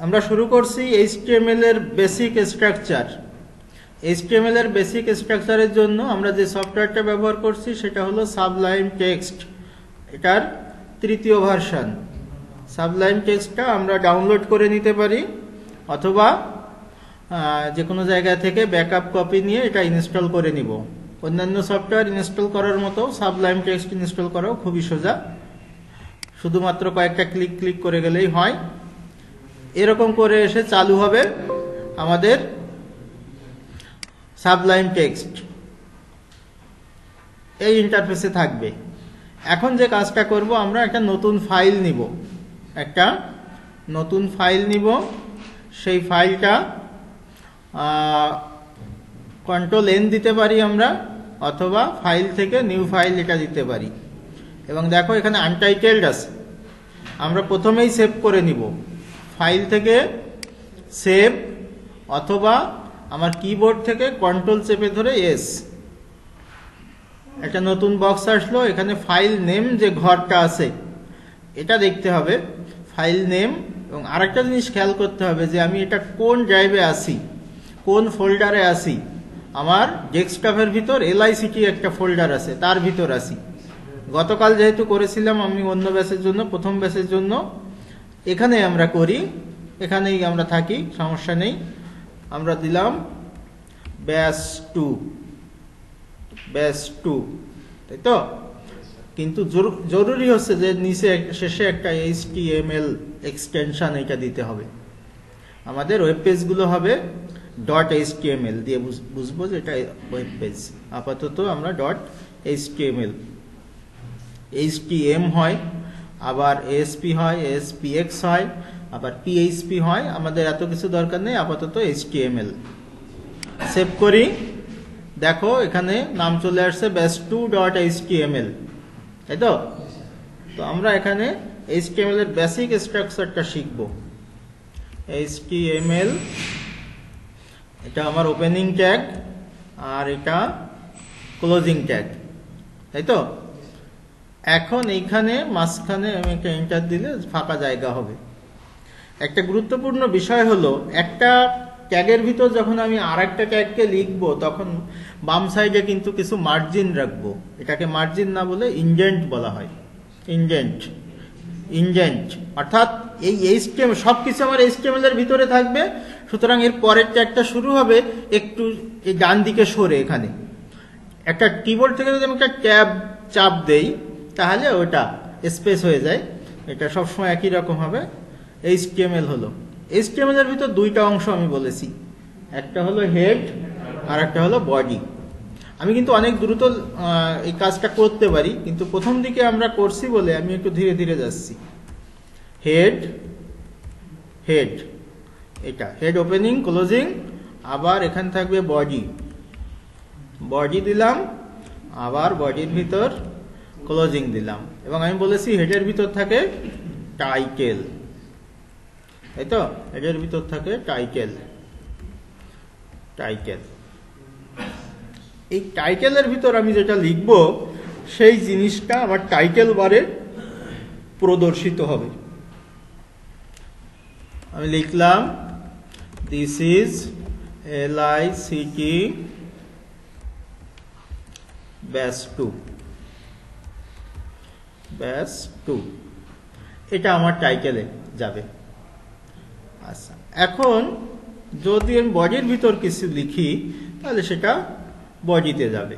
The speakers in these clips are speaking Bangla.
আমরা শুরু করছি HTML এর বেসিক স্ট্রাকচার। HTML এর বেসিক স্ট্রাকচারের জন্য আমরা যে সফটওয়্যারটা ব্যবহার করছি সেটা হলো সাবলাইম টেক্সট। এটার তৃতীয় ভার্সন। সাবলাইম টেক্সটটা আমরা ডাউনলোড করে নিতে পারি অথবা যে কোনো জায়গা থেকে ব্যাকআপ কপি নিয়ে এটা ইনস্টল করে নিব। অন্যান্য সফটওয়্যার ইনস্টল করার মতো সাবলাইম টেক্সট ইনস্টল করাও খুবই সোজা, শুধুমাত্র কয়েকটা ক্লিক করে গেলেই হয়। এরকম করে এসে চালু হবে আমাদের সাবলাইম টেক্সট, এই ইন্টারফেসে থাকবে। এখন যে কাজটা করব, আমরা একটা নতুন ফাইল নিব। সেই ফাইলটা Ctrl+N দিতে পারি আমরা, অথবা ফাইল থেকে নিউ ফাইল এটা দিতে পারি। এবং দেখো এখানে আনটাইটেলড আছে, আমরা প্রথমেই সেভ করে নিব। ফাইল থেকে সেভ, অথবা আমার কিবোর্ড থেকে কন্ট্রোল চেপে ধরে এস। একটা নতুন বক্স আসলো, এখানে ফাইল নেম যে ঘরটা আছে এটা দেখতে হবে, ফাইল নেম। এবং আরেকটা জিনিস খেয়াল করতে হবে যে আমি এটা কোন ড্রাইভে আছি, কোন ফোল্ডারে আছি। আমার ডেস্কটপের ভিতর LICT একটা ফোল্ডার আছে, তার ভিতর আছি। গতকাল যেহেতু করেছিলাম আমি অন্য ব্যাচের জন্য, প্রথম ব্যাচের জন্য এখানে আমরা করি, এখানেই আমরা থাকি, সমস্যা নেই। আমরা দিলাম ব্যাচ 2, তাই তো? কিন্তু জরুরি হচ্ছে যে নিচে শেষে একটা HTML এক্সটেনশন এটা দিতে হবে। আমাদের ওয়েব পেজগুলো হবে .html দিয়ে বুঝবো যে এটা ওয়েব পেজ। আপাতত আমরা .html, HTM হয়, আবার ASP হয়, ASPX হয়, আবার PHP হয়। আমাদের এত কিছু দরকার নেই, আপাতত HTML। সেভ করি, দেখো এখানে নাম চলে আসছে batch2.html, তাই তো? তো আমরা এখানে HTML এর বেসিক স্ট্রাকচারটা শিখব। HTML, এটা আমার ওপেনিং ট্যাগ আর এটা ক্লোজিং ট্যাগ, তাই তো? এখন এইখানে মাঝখানে আমি একটা এন্টার দিলে ফাঁকা জায়গা হবে। একটা গুরুত্বপূর্ণ বিষয় হলো, একটা ট্যাগের ভিতর যখন আমি আর একটা ট্যাগকে লিখবো, তখন বাম সাইডে কিন্তু কিছু মার্জিন রাখবো। এটাকে মার্জিন না বলে ইনডেন্ট বলা হয়। ইনডেন্ট অর্থাৎ এই HTML সবকিছু আমার HTML এর ভিতরে থাকবে। সুতরাং এর পরের ট্যাগটা শুরু হবে একটু এই ডান দিকে সরে। এখানে একটা কিবোর্ড থেকে যদি আমি একটা ট্যাব চাপ দেই তাহলে ওটা স্পেস হয়ে যায়। এটা সবসময় একই রকম হবে। HTML হলো, HTML এর ভিতর দুইটা অংশ আমি বলেছি, একটা হলো হেড আর একটা হলো বডি। আমি কিন্তু অনেক দ্রুত এই কাজটা করতে পারি, কিন্তু প্রথম দিকে আমরা করছি বলে আমি একটু ধীরে ধীরে যাচ্ছি। হেড, এটা হেড ওপেনিং ক্লোজিং। আবার এখানে থাকবে বডি দিলাম, আবার বডির ভিতর ক্লোজিং দিলাম। এবং আমি বলেছি হেডের ভিতর থাকে টাইটেল, তাই তো? হেডের ভিতর থাকে টাইটেল। এই টাইটেলের ভিতর আমি যেটা লিখব সেই জিনিসটা আমার টাইটেল বারে প্রদর্শিত হবে। আমি লিখলাম দিস ইজ LICT ব্যাচ 2, এটা আমার টাইটেলে যাবে। আচ্ছা, এখন যদি আমি বডির ভিতর কিছু লিখি তাহলে সেটা বডিতে যাবে।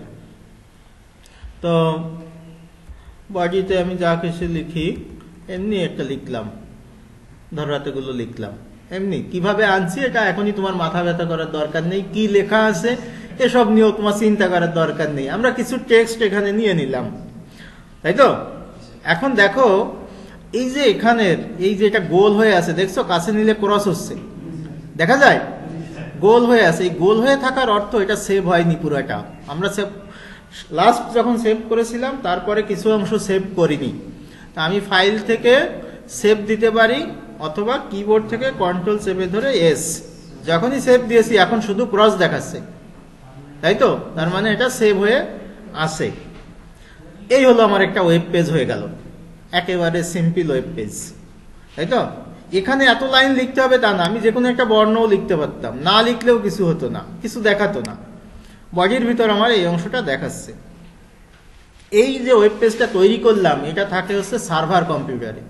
তো বডিতে আমি যা কিছু লিখি এমনি একটা লিখলাম, ধরো এতগুলো লিখলাম। এমনি কিভাবে আনছি এটা এখনই তোমার মাথা ব্যথা করার দরকার নেই, কি লেখা আছে এসব নিয়েও তোমার চিন্তা করার দরকার নেই। আমরা কিছু টেক্সট এখানে নিয়ে নিলাম, তাই তো? এখন দেখো এই যে এখানের এই যে এটা গোল হয়ে আছে, দেখছো? কাছে নিলে ক্রস হচ্ছে, দেখা যায় গোল হয়ে আছে। এই গোল হয়ে থাকার অর্থ এটা সেভ হয়নি পুরোটা। আমরা লাস্ট যখন সেভ করেছিলাম তারপরে কিছু অংশ সেভ করিনি। তা আমি ফাইল থেকে সেভ দিতে পারি, অথবা কিবোর্ড থেকে কন্ট্রোল চেপে ধরে এস। যখনই সেভ দিয়েছি এখন শুধু ক্রস দেখাচ্ছে, তাই তো? তার মানে এটা সেভ হয়ে আছে। এই হলো আমার একটা ওয়েব পেজ হয়ে গেল, একেবারে সিম্পল ওয়েব পেজ, তাই তো? এখানে এত লাইন লিখতে হবে তা না, আমি যে কোনো একটা বর্ণও লিখতে পারতাম, না লিখলেও কিছু হতো না, কিছু দেখাতো না। বডির ভিতর আমার এই অংশটা দেখাচ্ছে। এই যে ওয়েব পেজটা তৈরি করলাম এটা থাকে হচ্ছে সার্ভার কম্পিউটারে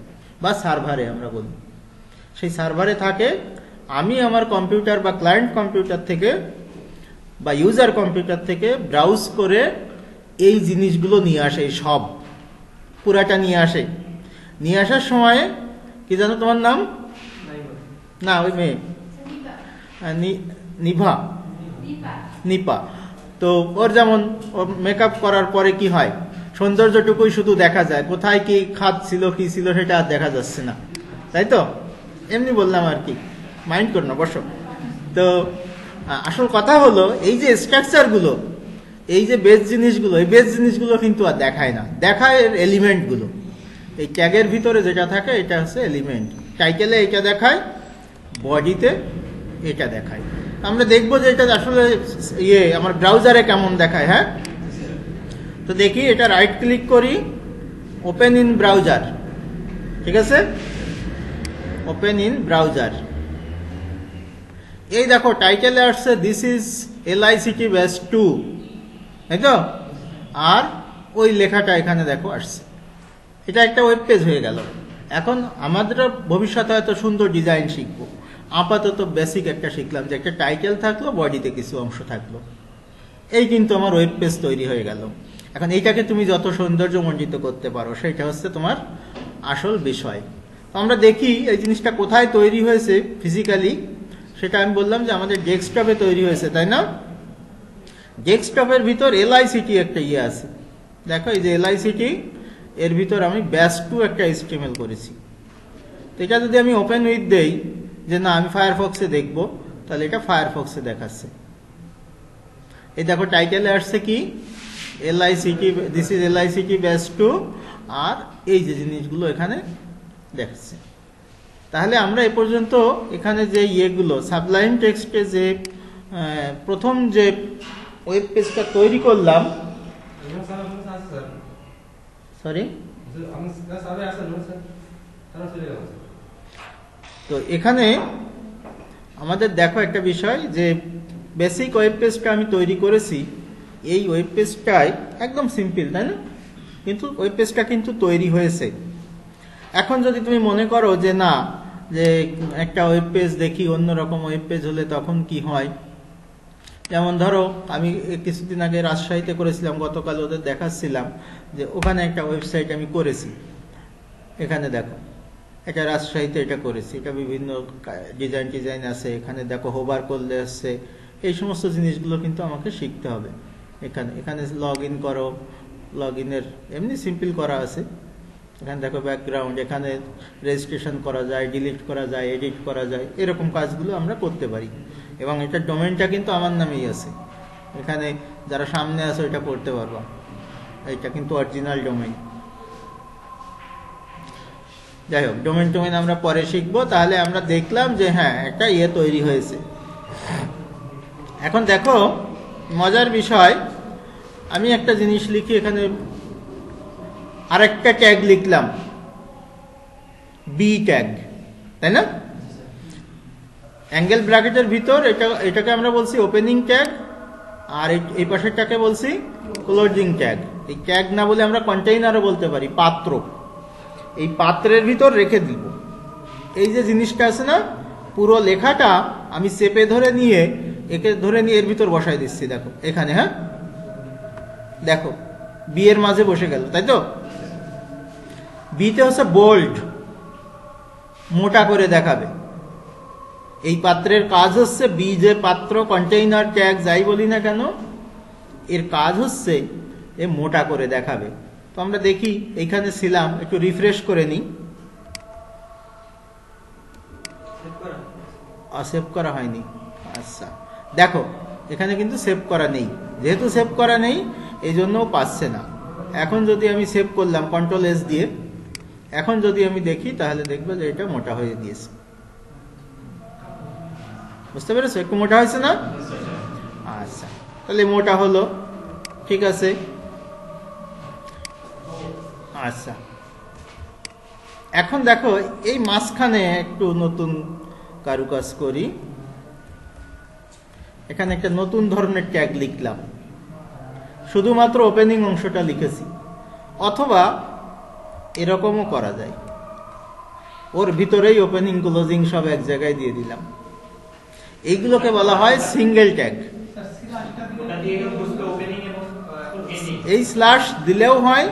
বা সার্ভারে আমরা বলি। সেই সার্ভারে থাকে, আমি আমার কম্পিউটার বা ক্লায়েন্ট কম্পিউটার থেকে বা ইউজার কম্পিউটার থেকে ব্রাউজ করে এই জিনিসগুলো নিয়ে আসে, এই সব পুরাটা নিয়ে আসে। নিয়ে আসার সময় কি জানো তোমার নাম? না, ওই মেয়ে নিভা, নিপা। তো ওর যেমন মেকআপ করার পরে কি হয়, সৌন্দর্যটুকুই শুধু দেখা যায়, কোথায় কি খাদ ছিল কি ছিল সেটা আর দেখা যাচ্ছে না, তাই তো? এমনি বললাম আর কি, মাইন্ড করো না, বসো। তো আসল কথা হলো এই যে স্ট্রাকচারগুলো, এই যে বেস জিনিসগুলো, এই বেস জিনিসগুলো কিন্তু আর দেখায় না, দেখায় এর এলিমেন্টগুলো। এই ট্যাগের ভিতরে যেটা থাকে এটা হচ্ছে এলিমেন্ট। টাইটেলে এটা দেখায়, বডিতে এটা দেখায়। আমরা দেখবো যে এটা আসলে আমার ব্রাউজারে কেমন দেখায়। হ্যাঁ, তো দেখি, এটা রাইট ক্লিক করি, ওপেন ইন ব্রাউজার, ঠিক আছে, ওপেন ইন ব্রাউজার। এই দেখো টাইটেলে আসছে দিস ইজ LICT ব্যাচ 2, তাই তো? আর ওই লেখাটা এখানে দেখো আসছে। এটা একটা ওয়েব পেজ হয়ে গেল। এখন আমাদের ভবিষ্যতে হয়তো সুন্দর ডিজাইন শিখবো, আপাতত বেসিক একটা শিখলাম যে একটা টাইটেল থাকলো, বডিতে কিছু অংশ থাকলো, এই কিন্তু আমার ওয়েব পেজ তৈরি হয়ে গেল। এখন এইটাকে তুমি যত সৌন্দর্যমণ্ডিত করতে পারো সেটা হচ্ছে তোমার আসল বিষয়। তো আমরা দেখি এই জিনিসটা কোথায় তৈরি হয়েছে ফিজিক্যালি। সেটা আমি বললাম যে আমাদের ডেস্কটপে তৈরি হয়েছে, তাই না? ডেস্কটপের ভিতর LICT একটা ইয়ে আছে, দেখো এই যে LICT, এর ভিতর আমি ব্যাচ 2 একটা HTML করেছি। তো এটা যদি আমি ওপেন উইথ দেই যে না আমি ফায়ারফক্সে দেখবো, তাহলে এটা ফায়ারফক্সে দেখাচ্ছে। এই দেখো টাইটেলে আসছে কি LICT, this is LICT batch 2, আর এই যে জিনিসগুলো এখানে দেখাচ্ছে। তাহলে আমরা এ পর্যন্ত এখানে যে ইয়েগুলো সাবলাইম টেক্সটে যে প্রথম যে ওয়েব পেজটা তৈরি করলাম, সরি, তো এখানে আমাদের দেখো একটা বিষয় যে বেসিক ওয়েব পেজটা আমি তৈরি করেছি। এই ওয়েব পেজটাই একদম সিম্পল, তাই না? কিন্তু ওয়েব পেজটা কিন্তু তৈরি হয়েছে। এখন যদি তুমি মনে করো যে না, যে একটা ওয়েব পেজ দেখি অন্যরকম ওয়েব পেজ হলে তখন কি হয়, যেমন ধরো আমি কিছুদিন আগে রাজশাহীতে করেছিলাম, গতকাল ওদের দেখাচ্ছিলাম যে ওখানে একটা ওয়েবসাইট আমি করেছি। এখানে দেখো এটা রাজশাহীতে এটা করেছি, এটা বিভিন্ন ডিজাইন আছে, এখানে দেখো হোভার করলে আসছে। এই সমস্ত জিনিসগুলো কিন্তু আমাকে শিখতে হবে। এখানে লগ ইন করো, লগ ইনের এমনি সিম্পল করা আছে। এখানে দেখো ব্যাকগ্রাউন্ড, এখানে রেজিস্ট্রেশন করা যায়, ডিলিট করা যায়, এডিট করা যায়, এরকম কাজগুলো আমরা করতে পারি। এবং এটার ডোমেইনটা কিন্তু আমার নামেই আছে, এখানে যারা সামনে আছে এটা পড়তে পারবা, এটা কিন্তু অরিজিনাল ডোমেইন। যাই হোক, ডোমেইন আমরা পরে শিখবো। তাহলে আমরা দেখলাম যে হ্যাঁ একটা ইয়ে তৈরি হয়েছে। এখন দেখো মজার বিষয়, আমি একটা জিনিস লিখি, এখানে আরেকটা ট্যাগ লিখলাম, বি ট্যাগ, তাই না? অ্যাঙ্গেল ব্র্যাকেটের ভিতর এটাকে আমরা বলছি ওপেনিং ট্যাগ, আর এই পাশেরটাকে বলছি ক্লোজিং ট্যাগ। এই ট্যাগ না বলে আমরা কন্টেইনারও বলতে পারি, পাত্র। এই পাত্রের ভিতর রেখে দিব এই যে জিনিসটা আছে না, পুরো লেখাটা আমি চেপে ধরে নিয়ে এর ভিতর বসাই দিচ্ছি। দেখো এখানে, হ্যাঁ দেখো বি এর মাঝে বসে গেল, তাই তো? বিতে হচ্ছে বোল্ড, মোটা করে দেখাবে। এই পাত্রের কাজ হচ্ছে, বি যে পাত্র, কন্টেইনার, ট্যাগ যাই বলি না কেন, এর কাজ হচ্ছে এ মোটা করে দেখাবে। তো আমরা দেখি এইখানে ছিলাম, একটু রিফ্রেশ করে নিই। সেভ করা হয়নি, আচ্ছা দেখো এখানে কিন্তু সেভ করা নেই। যেহেতু সেভ করা নেই এই জন্য পাচ্ছে না। এখন যদি আমি সেভ করলাম Ctrl+S দিয়ে, এখন যদি আমি দেখি তাহলে দেখবো যে এটা মোটা হয়ে গিয়েছে। বুঝতে পেরেছো? একটু মোটা হয়েছে না? আচ্ছা, তাহলে মোটা হলো, ঠিক আছে। আচ্ছা, এখন দেখো এই মাঝখানে একটু নতুন কারুকাজ করি। এখানে একটা নতুন ধরনের ট্যাগ লিখলাম, শুধুমাত্র ওপেনিং অংশটা লিখেছি। অথবা এরকমও করা যায়, ওর ভিতরেই ওপেনিং ক্লোজিং সব এক জায়গায় দিয়ে দিলাম। এইগুলোকে বলা হয় সিঙ্গেল ট্যাগ। এই স্ল্যাশ দিলেও হয়,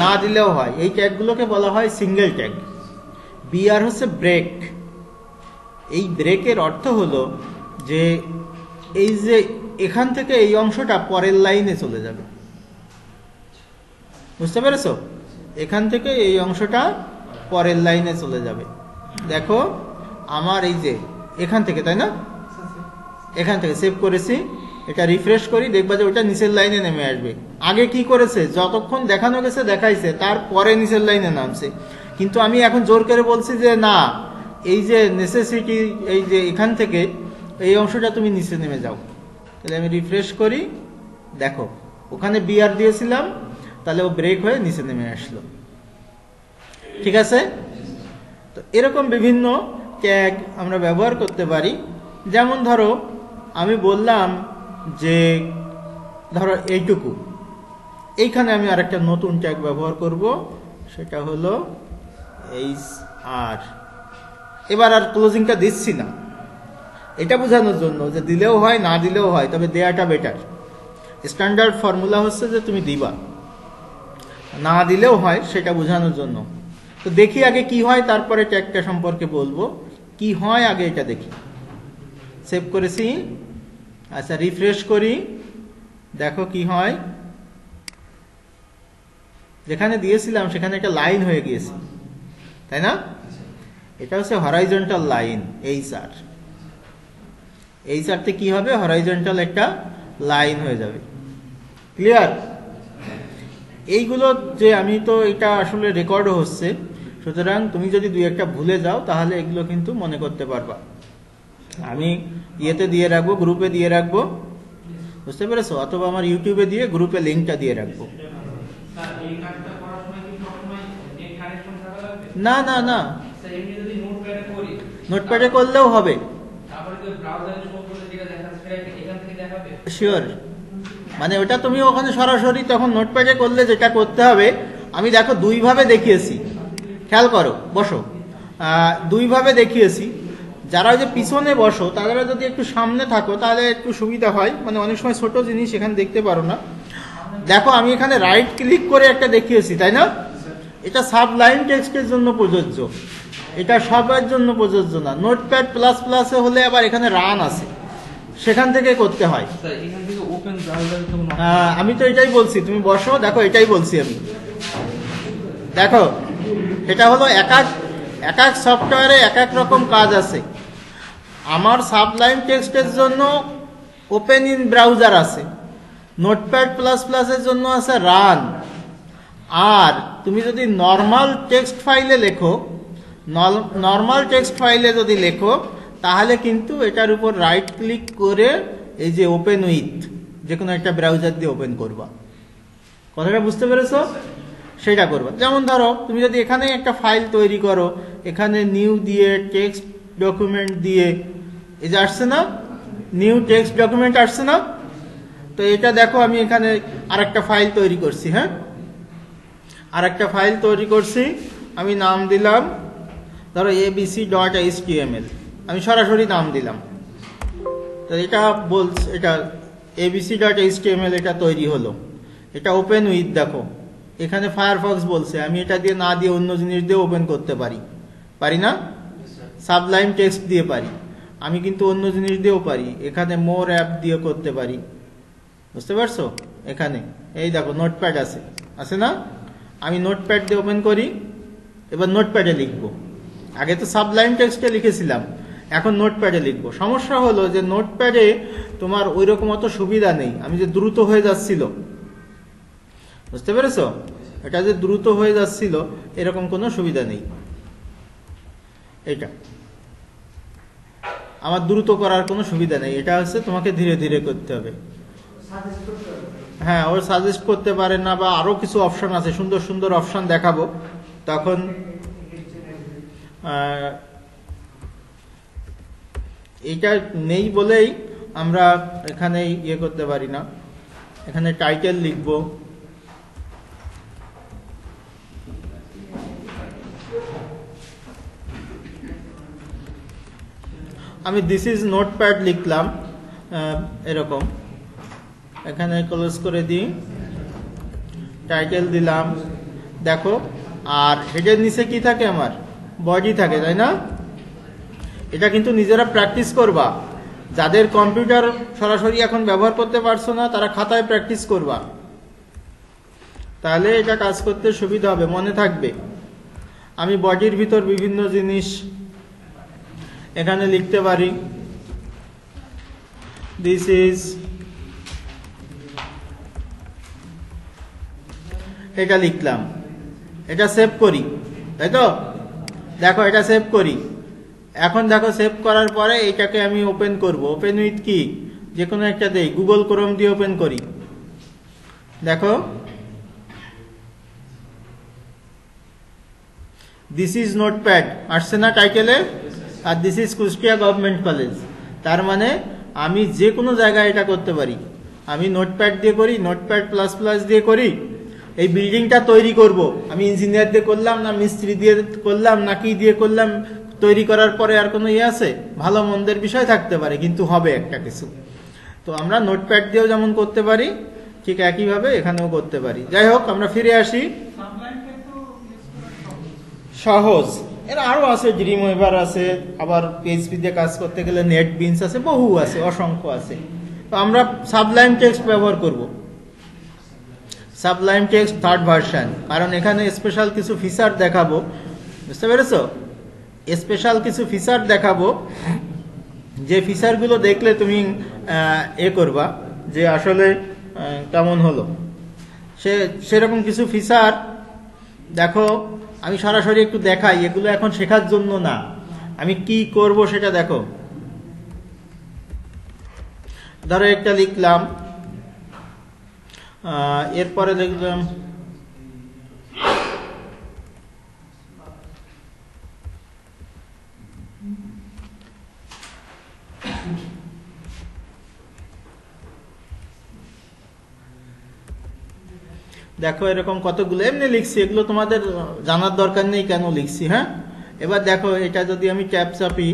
না দিলেও হয়। এই ট্যাগগুলোকে বলা হয় সিঙ্গেল ট্যাগ। বিআর হচ্ছে ব্রেক। এই ব্রেকের অর্থ হলো যে এই যে এখান থেকে এই অংশটা পরের লাইনে চলে যাবে, বুঝতে পেরেছো? এখান থেকে এই অংশটা পরের লাইনে চলে যাবে। দেখো আমার এই যে এখান থেকে, তাই না, এখান থেকে সেভ করেছি, এটা রিফ্রেশ করি, দেখবা যে ওটা নিচের লাইনে নেমে আসবে। আগে কি করেছে, যতক্ষণ দেখানো গেছে দেখাইছে, তারপরে নিচের লাইনে নামছে। কিন্তু আমি এখন জোর করে বলছি যে না, এই যে নেসেসিটি, এই যে এখান থেকে এই অংশটা তুমি নিচে নেমে যাও। তাহলে আমি রিফ্রেশ করি, দেখো ওখানে বিআর দিয়েছিলাম, তাহলে ও ব্রেক হয়ে নিচে নেমে আসলো। ঠিক আছে? তো এরকম বিভিন্ন ট্যাগ আমরা ব্যবহার করতে পারি। যেমন ধরো আমি বললাম যে ধরো এইটুকু, এইখানে আমি আরেকটা নতুন ট্যাগ ব্যবহার করব, সেটা হলো HR। এবার আর ক্লোজিংটা দিচ্ছি না, এটা বোঝানোর জন্য যে দিলেও হয় না দিলেও হয়, তবে দেয়াটা বেটার। স্ট্যান্ডার্ড ফর্মুলা হচ্ছে যে তুমি দিবা, না দিলেও হয়, সেটা বোঝানোর জন্য। তো দেখি আগে কি হয়, তারপরে ট্যাগটা সম্পর্কে বলবো। কি হয় আগে এটা দেখি। সেভ করেছি, আচ্ছা রিফ্রেশ করি, দেখো কি হয়। যেখানে দিয়েছিলাম সেখানে একটা লাইন হয়ে গিয়েছে, তাই না? এটা হচ্ছে হরাইজন্টাল লাইন। এইচআরতে কি হবে, হরাইজন্টাল একটা লাইন হয়ে যাবে। ক্লিয়ার? এইগুলো যে আমি তো এটা আসলে রেকর্ডও হচ্ছে, সুতরাং তুমি যদি দুই একটা ভুলে যাও তাহলে এগুলো কিন্তু মনে করতে পারবা। আমি ইয়েতে দিয়ে রাখবো, গ্রুপে দিয়ে রাখবো, বুঝতে পেরেছো? অথবা আমার ইউটিউবে দিয়ে গ্রুপে লিঙ্কটা দিয়ে রাখবো। না না না, নোটপ্যাডে করলেও হবে, শিওর। মানে ওটা তুমি ওখানে সরাসরি তখন নোটপ্যাডে করলে যেটা করতে হবে, আমি দেখো দুইভাবে দেখিয়েছি, খেয়াল করো, বসো, দুইভাবে দেখিয়েছি। যারা ওই যে পিছনে বসো, তারা যদি একটু সামনে থাকো তাহলে একটু সুবিধা হয়, মানে অনেক সময় ছোট জিনিস এখানে দেখতে পারো না। দেখো আমি এখানে রাইট ক্লিক করে একটা দেখিয়েছি, তাই না? এটা সাবলাইন টেক্সটের জন্য প্রযোজ্য, এটা সবার জন্য প্রযোজ্য না। নোটপ্যাড প্লাস প্লাসে হলে আবার এখানে রান আছে, সেখান থেকে করতে হয়। আমি তো এটাই বলছি, তুমি বসো, দেখো এটাই বলছি আমি। দেখো এটা হলো এক এক সফটওয়্যারে এক এক রকম কাজ আছে। আমার সাবলাইন টেক্সটের জন্য ওপেন ইন ব্রাউজার আছে, নোটপ্যাড প্লাস প্লাসের জন্য আছে রান। আর তুমি যদি নর্মাল টেক্সট ফাইলে লেখো, নর্মাল টেক্সট ফাইলে যদি লেখো, তাহলে কিন্তু এটার উপর রাইট ক্লিক করে এই যে ওপেন উইথ যে কোনো একটা ব্রাউজার দিয়ে ওপেন করবা। কথাটা বুঝতে পেরেছো? সেটা করবা। যেমন ধরো তুমি যদি এখানে একটা ফাইল তৈরি করো, এখানে নিউ দিয়ে টেক্সট ডকুমেন্ট দিয়ে, এই যে আসছে না, নিউ টেক্সট ডকুমেন্ট আসছে না? তো এটা দেখো আমি এখানে আরেকটা ফাইল তৈরি করছি। হ্যাঁ, আরেকটা ফাইল তৈরি করছি, আমি নাম দিলাম ধরো abc.html, আমি সরাসরি নাম দিলাম। তো এটা বলছে, এটা abc.html এটা তৈরি হলো, এটা ওপেন উইথ। দেখো এখানে ফায়ারফক্স বলছে, আমি এটা দিয়ে না দিয়ে অন্য জিনিস দিয়ে ওপেন করতে পারি, পারি না? সাবলাইম টেক্সট দিয়ে পারি, আমি কিন্তু অন্য জিনিস দিয়েও পারি, এখানে মোর অ্যাপ দিয়ে করতে পারি, বুঝতে পারছো? এখানে এই দেখো নোটপ্যাড আছে, আছে না? আমি নোটপ্যাড দিয়ে ওপেন করি, এবার নোটপ্যাডে লিখবো। আগে তো সাবলাইম টেক্সটে লিখেছিলাম, এখন নোটপ্যাডে লিখবো। সমস্যা হলো যে নোটপ্যাডে তোমার ওই রকম অত সুবিধা নেই। আমি যে দ্রুত হয়ে যাচ্ছিল, বুঝতে পেরেছো? এটা যে দ্রুত হয়ে যাচ্ছিল এরকম কোনো সুবিধা নেই। এটা আমার দ্রুত করার কোনো সুবিধা নেই, এটা হচ্ছে তোমাকে ধীরে ধীরে করতে হবে। হ্যাঁ, ওর সাজেস্ট করতে পারে না, বা আরো কিছু অপশন আছে, সুন্দর সুন্দর অপশন দেখাবো, তখন এইটা নেই বলেই আমরা এখানে ইয়ে করতে পারি না। এখানে টাইটেল লিখব, আমি দিস ইজ নোটপ্যাড লিখলাম এরকম, এখানে ক্লোজ করে দিই, টাইটেল দিলাম। দেখো, আর হেডের নিচে কি থাকে, আমার বডি থাকে, তাই না? এটা কিন্তু নিজেরা প্র্যাকটিস করবা। যাদের কম্পিউটার সরাসরি এখন ব্যবহার করতে পারছো না, তারা খাতায় প্র্যাকটিস করবা, তাহলে এটা কাজ করতে সুবিধা হবে, মনে থাকবে। আমি বডির ভিতর বিভিন্ন জিনিস এখানে লিখতে পারি। দিস ইজ, এটা লিখলাম, এটা সেভ করি, তাই তো? দেখো, এটা সেভ করি। এখন দেখো, সেভ করার পরে এটাকে আমি ওপেন করব। ওপেন উইথ কি, যে কোনো একটা দেই, গুগল ক্রোম দিয়ে ওপেন করি। দেখো, দিস ইজ নোটপ্যাড আসছে না টাইটেলে, আর this is Kushtia government college. তার মানে আমি যে কোনো জায়গায় এটা করতে পারি। আমি নোটপ্যাড দিয়ে করি, নোটপ্যাড প্লাস প্লাস দিয়ে করি। এই বিল্ডিংটা তৈরি করব, আমি ইঞ্জিনিয়ার দিয়ে করলাম না মিস্ত্রি দিয়ে করলাম না কি দিয়ে করলাম, তৈরি করার পরে আর কোনো ইয়ে আছে? ভালো মন্দের বিষয় থাকতে পারে, কিন্তু হবে একটা কিছু। তো আমরা নোটপ্যাড দিয়েও যেমন করতে পারি, ঠিক একইভাবে এখানেও করতে পারি। যাই হোক, আমরা ফিরে আসি। সহজ, এর আরো আছে, ড্রিম ওয়েভার আছে, আবার পিএইচপি দিয়ে কাজ করতে গেলে নেট বিনস আছে, বহু আছে, অসংখ্য আছে। তো আমরা সাবলাইম টেক্সট ব্যবহার করব, সাবলাইম টেক্সট 3rd ভার্সন, কারণ এখানে স্পেশাল কিছু ফিচার দেখাবো। বুঝতে পেরেছো? স্পেশাল কিছু ফিচার দেখাবো, যে ফিচারগুলো দেখলে তুমি করবা যে আসলে কেমন হলো। সেরকম কিছু ফিচার দেখো, আমি সরাসরি একটু দেখাই। এগুলো এখন শেখার জন্য না, আমি কি করব সেটা দেখো। ধরো একটা লিখলাম, এরপরে লিখলাম দেখো, এরকম কতগুলো এমনি লিখছি, এগুলো তোমাদের জানার দরকার নেই কেন লিখছি। হ্যাঁ, এবার দেখো, এটা যদি আমি ট্যাব চাপি,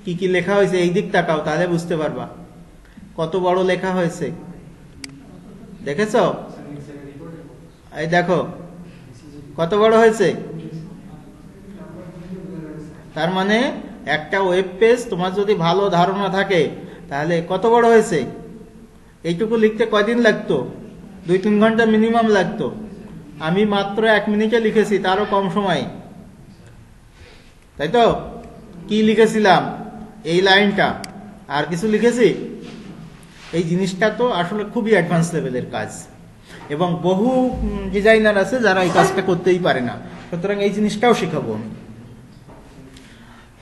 কি কি লেখা হয়েছে এই দিক তাকাও, তাহলে বুঝতে পারবা কত বড় লেখা হয়েছে। দেখেছ? এই দেখো কত বড় হয়েছে। তার মানে একটা ওয়েব পেজ তোমার যদি ভালো ধারণা থাকে, তাহলে কত বড় হয়েছে। এইটুকু লিখতে কয়দিন লাগতো? 2-3 ঘন্টা মিনিমাম লাগতো। আমি মাত্র 1 মিনিটে লিখেছি, তারও কম সময়ে, তাই তো? কি লিখেছিলাম? এই লাইনটা, আর কিছু লিখেছি? এই জিনিসটা তো আসলে খুবই অ্যাডভান্স লেভেলের কাজ, এবং বহু ডিজাইনার আছে যারা এই কাজটা করতেই পারে না। সুতরাং এই জিনিসটাও শেখাবো আমি,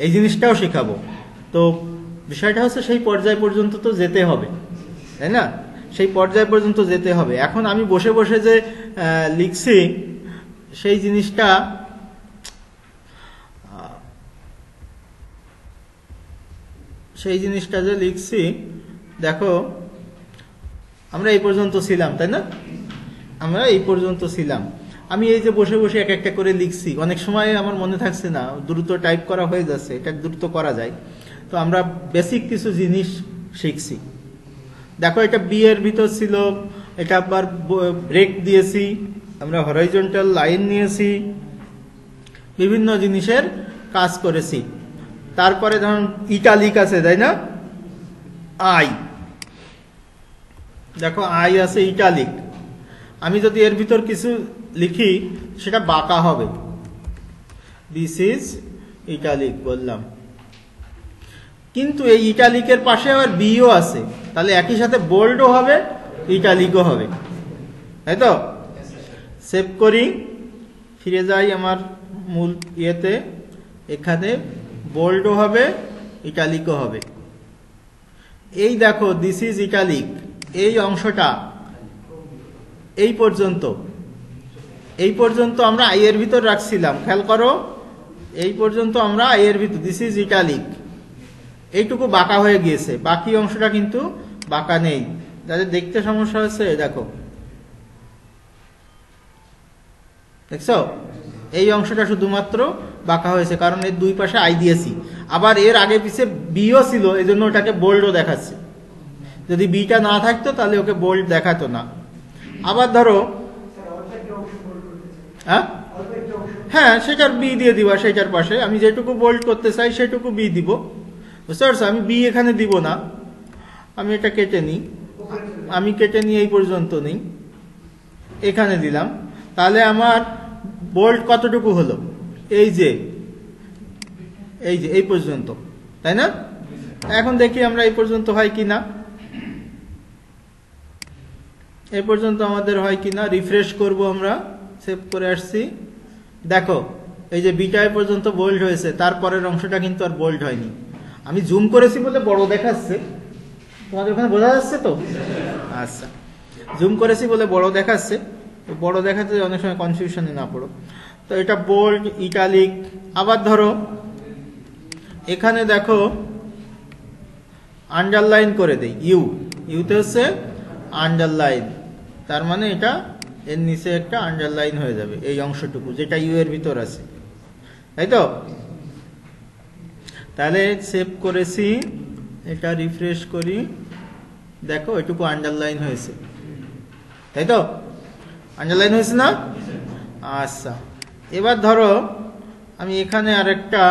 এই জিনিসটাও শেখাবো। তো বিষয়টা হচ্ছে, সেই পর্যায় পর্যন্ত তো যেতে হবে, তাই না? সেই পর্যায় পর্যন্ত যেতে হবে। এখন আমি বসে বসে যে লিখছি, সেই জিনিসটা যে লিখছি, দেখো, আমরা এই পর্যন্ত ছিলাম, তাই না? আমরা এই পর্যন্ত ছিলাম। আমি এই যে বসে বসে এক একটা করে লিখছি, অনেক সময় আমার মনে থাকছে না, দ্রুত টাইপ করা হয়ে যাচ্ছে, এটা দ্রুত করা যায়। তো আমরা বেসিক কিছু জিনিস শিখছি। দেখো, এটা বি এর ভিতর ছিল, এটা আবার ব্রেক দিয়েছি, আমরা হরাইজন্টাল লাইন নিয়েছি, বিভিন্ন জিনিসের কাজ করেছি। তারপরে ধরুন ইটালিক আছে, তাই না? আই, দেখো আই আছে, ইটালিক। আমি যদি এর ভিতর কিছু লিখি, সেটা বাঁকা হবে। দিস ইজ ইটালিক বললাম, কিন্তু এই ইটালিকের পাশে আবার বিও আছে, তাহলে একই সাথে বোল্ডও হবে, ইটালিকও হবে, তাই তো? সেভ করি, ফিরে যাই আমার মূল ইয়েতে। এখানে বোল্ডও হবে, ইটালিকও হবে। এই দেখো, দিস ইজ ইটালিক, এই অংশটা এই পর্যন্ত, এই পর্যন্ত আমরা আই এর ভিতর রাখছিলাম, খেয়াল করো। এই পর্যন্ত, এই পর্যন্ত আমরা আই এর ভিতর রাখছিলাম, কিন্তু এই ইটালিকের পাশে আবার বিও আছে, তাহলে একই সাথে বোল্ডও হবে, ইটালিকও হবে। সেভ করি, ফিরে যাই আমার মূল ইয়েতে। এখানে বোল্ডও হবে, ইটালিকও হবে। এই দেখো, দিস ইজ ইটালিক, এই অংশটা এই পর্যন্ত এই পর্যন্ত আমরা এর ভিতর, দিস ইজ ইটালিক, এইটুকু বাঁকা হয়ে গিয়েছে, বাকি অংশটা কিন্তু বাঁকা নেই। যাদের দেখতে সমস্যা হচ্ছে দেখো, দেখছো এই অংশটা শুধুমাত্র বাঁকা হয়েছে, কারণ এর দুই পাশে আই দিয়েছি। আবার এর আগে পিছে বিও ছিল, এই জন্য ওটাকে বোল্ডও দেখাচ্ছে। যদি বিটা না থাকতো তাহলে ওকে বোল্ড দেখাতো না। আবার ধরো হ্যাঁ, সেটার বি দিয়ে দিবা, সেটার পাশে আমি যেটুকু বোল্ড করতে চাই সেটুকু বি দিব, বুঝতে পারছো? আমি বি এখানে দিব না, আমি এটা কেটে নিই, আমি কেটে নিয়ে এই পর্যন্ত নিই, এখানে দিলাম, তাহলে আমার বোল্ড কতটুকু হলো? এই যে এই পর্যন্ত, তাই না? এখন দেখি আমরা এই পর্যন্ত হয় কিনা, এই পর্যন্ত আমাদের হয় কিনা, রিফ্রেশ করব, আমরা সেভ করে আসছি। দেখো এই যে বিটা পর্যন্ত বোল্ড হয়েছে, তারপরের অংশটা কিন্তু আর বোল্ড হয়নি। আমি জুম করেছি বলে বড় দেখাচ্ছে, তোমাদের ওখানে বোঝা যাচ্ছে তো? আচ্ছা, জুম করেছি বলে বড় দেখাচ্ছে, বড় দেখাতে অনেক সময় কনফিউশনে না পড়ো। তো এটা বোল্ড, ইটালিক। আবার ধরো এখানে দেখো আন্ডারলাইন করে দেই, ইউতে হচ্ছে আন্ডারলাইন, তার মানে এটা এর নিচে একটা আন্ডারলাইন হয়ে যাবে, এই অংশটুকু যেটা ইউ এর ভিতর আছে, তাই তো? তাহলে সেভ করেছি, এটা রিফ্রেশ করি, দেখো এটুকু আন্ডারলাইন হয়েছে, তাই তো? আন্ডারলাইন হয়েছে না? আচ্ছা, এবার ধরো আমি এখানে আরেকটা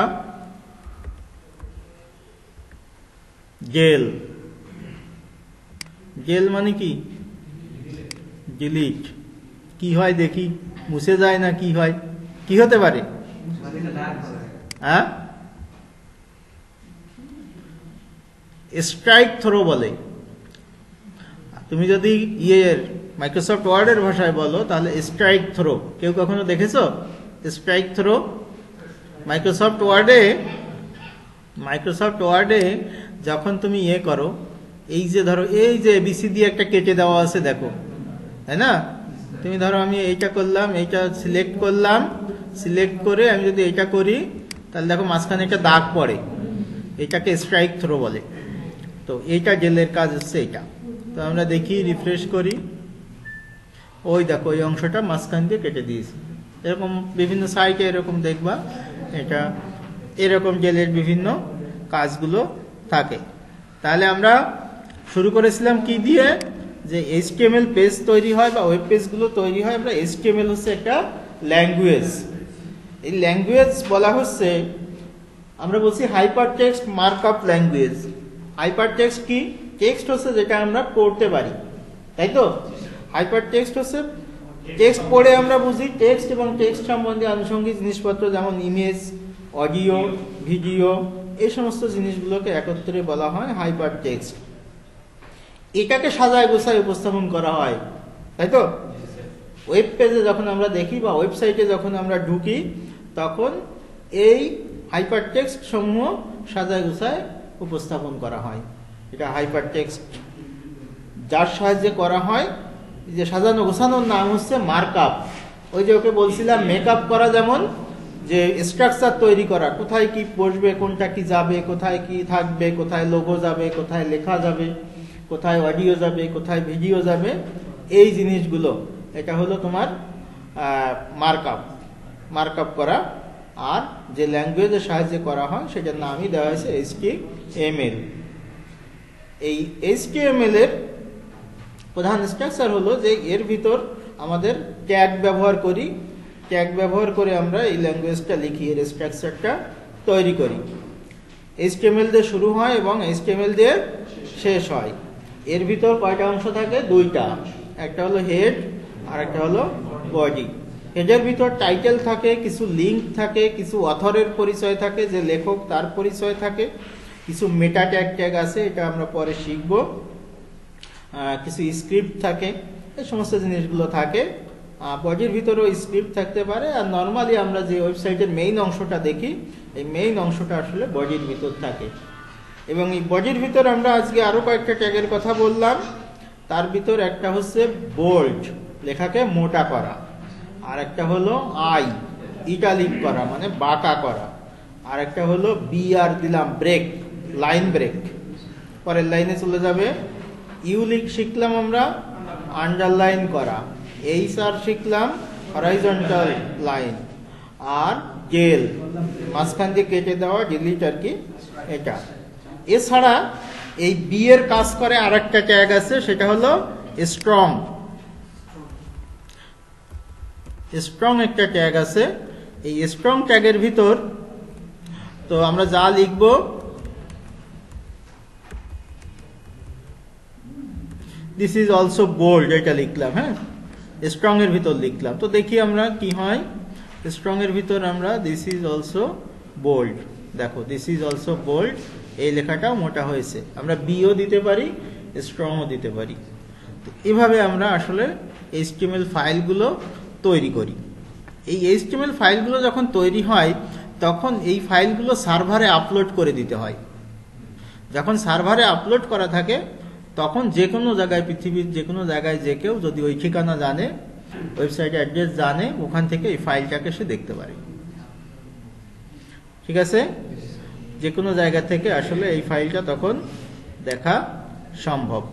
জেল, জেল মানে কি? ডিলিট। কি হয় দেখি, মুছে যায় না কি হয়? কি হতে পারে? হ্যাঁ, স্ট্রাইক থ্রো বলে। তুমি যদি মাইক্রোসফট ওয়ার্ডের ভাষায় বলো তাহলে স্ট্রাইক থ্রো। কেউ কখনো দেখেছো স্ট্রাইক থ্রো? মাইক্রোসফট ওয়ার্ডে যখন তুমি করো, এই যে ধরো এই যে এবিসি দিয়ে একটা কেটে দেওয়া আছে, দেখো, তাই না? তুমি ধরো আমি এইটা করলাম, এইটা সিলেক্ট করলাম, সিলেক্ট করে আমি যদি এইটা করি, তাহলে দেখো মাঝখানে একটা দাগ পড়ে, এটাকে স্ট্রাইক থ্রো বলে। তো এইটা জেলের কাজ হচ্ছে এইটা। তো আমরা দেখি, রিফ্রেশ করি, ওই দেখো এই অংশটা মাঝখান দিয়ে কেটে দিয়েছি। এরকম বিভিন্ন সাইটে এরকম দেখবা, এটা এরকম জেলের বিভিন্ন কাজগুলো থাকে। তাহলে আমরা শুরু করেছিলাম কি দিয়ে, যে HTML পেজ তৈরি হয় বা ওয়েব পেজগুলো তৈরি হয়। আমরা HTML হচ্ছে একটা ল্যাঙ্গুয়েজ, এই ল্যাঙ্গুয়েজ বলা হচ্ছে, আমরা বলছি hyper text markup language. Hyper text কি? টেক্সট হচ্ছে যেটা আমরা পড়তে পারি, তাই তো? হাইপার টেক্সট হচ্ছে টেক্সট পড়ে আমরা বুঝি, টেক্সট এবং টেক্সট সম্বন্ধে আনুষঙ্গিক জিনিসপত্র যেমন ইমেজ, অডিও, ভিডিও, এই সমস্ত জিনিসগুলোকে একত্রে বলা হয় হাইপার টেক্সট। এটাকে সাজায় গোছায় উপস্থাপন করা হয়, তাই তো? ওয়েব পেজে যখন আমরা দেখি বা ওয়েবসাইটে যখন আমরা ঢুকি, তখন এই হাইপার টেক্সট সমূহ সাজায় গোছায় উপস্থাপন করা হয়। এটা হাইপার টেক্সট, যার সাহায্যে করা হয়। যে সাজানো গোছানোর নাম হচ্ছে মার্কআপ। ওই যে ওকে বলছিলাম মেকআপ করা, যেমন যে স্ট্রাকচার তৈরি করা, কোথায় কি বসবে, কোনটা কি যাবে, কোথায় কি থাকবে, কোথায় লোগো যাবে, কোথায় লেখা যাবে, কোথায় অডিও যাবে, কোথায় ভিডিও যাবে, এই জিনিসগুলো, এটা হলো তোমার মার্কআপ করা। আর যে ল্যাঙ্গুয়েজের সাহায্যে করা হয় সেটার নামই দেওয়া হয়েছে HTML। এই HTML এর প্রধান স্ট্রাকচার হলো যে এর ভিতর আমাদের ট্যাগ ব্যবহার করি, ট্যাগ ব্যবহার করে আমরা এই ল্যাঙ্গুয়েজটা লিখি, এর স্ট্রাকচারটা তৈরি করি। HTML দিয়ে শুরু হয় এবং HTML দিয়ে শেষ হয়। এর ভিতর কয়টা অংশ থাকে? দুইটা, একটা হলো হেড আর একটা হলো বডি। হেডের ভিতর টাইটেল থাকে, কিছু লিঙ্ক থাকে, কিছু অথরের পরিচয় থাকে, যে লেখক তার পরিচয় থাকে, কিছু মেটা ট্যাগ আছে, এটা আমরা পরে শিখব, কিছু স্ক্রিপ্ট থাকে, এই সমস্ত জিনিসগুলো থাকে। বডির ভিতরেও স্ক্রিপ্ট থাকতে পারে। আর নর্মালি আমরা যে ওয়েবসাইটের মেইন অংশটা দেখি, এই মেইন অংশটা আসলে বডির ভিতর থাকে। এবং এই বডির ভিতর আমরা আজকে আরো কয়েকটা ট্যাগের কথা বললাম। তার ভিতর একটা হচ্ছে বোল্ড, লেখাকে মোটা করা, আর একটা হলো ইটালিক করা, মানে বাঁকা করা। আর একটা হলো বিআর দিলাম, ব্রেক, লাইন ব্রেক। পরের লাইনে চলে যাবে। ইউলিক শিখলাম আমরা আন্ডারলাইন করা, এইচআর শিখলাম হরাইজন্টাল লাইন, আর জেল মাঝখান দিয়ে কেটে দেওয়া, ডিলিট আর কি এটা। এছাড়া এই বি এর কাজ করে আর একটা ট্যাগ আছে, সেটা হলো স্ট্রং। স্ট্রং একটা ট্যাগ আছে। এই স্ট্রং ট্যাগের ভিতর তো আমরা যা লিখব, দিস ইজ অলসো বোল্ড, এটা লিখলাম। হ্যাঁ, স্ট্রং এর ভিতর লিখলাম। তো দেখি আমরা কি হয়। স্ট্রং এর ভিতর আমরা দিস ইজ অলসো বোল্ড, দেখো দিস ইজ অলসো বোল্ড, এই লেখাটাও মোটা হয়েছে। আমরা বিও দিতে পারি, স্ট্রংও দিতে পারি। তো এভাবে আমরা আসলে এইচটিএমএল ফাইলগুলো তৈরি করি। এই এইচটিএমএল ফাইলগুলো যখন তৈরি হয় তখন এই ফাইলগুলো সার্ভারে আপলোড করে দিতে হয়। যখন সার্ভারে আপলোড করা থাকে তখন যে কোনো জায়গায়, পৃথিবীর যে কোনো জায়গায় যে কেউ যদি ওই ঠিকানা জানে, ওয়েবসাইট অ্যাড্রেস জানে, ওখান থেকে এই ফাইলটাকে সে দেখতে পারে। ঠিক আছে, যে কোনো জায়গা থেকে আসলে এই ফাইলটা তখন দেখা সম্ভব।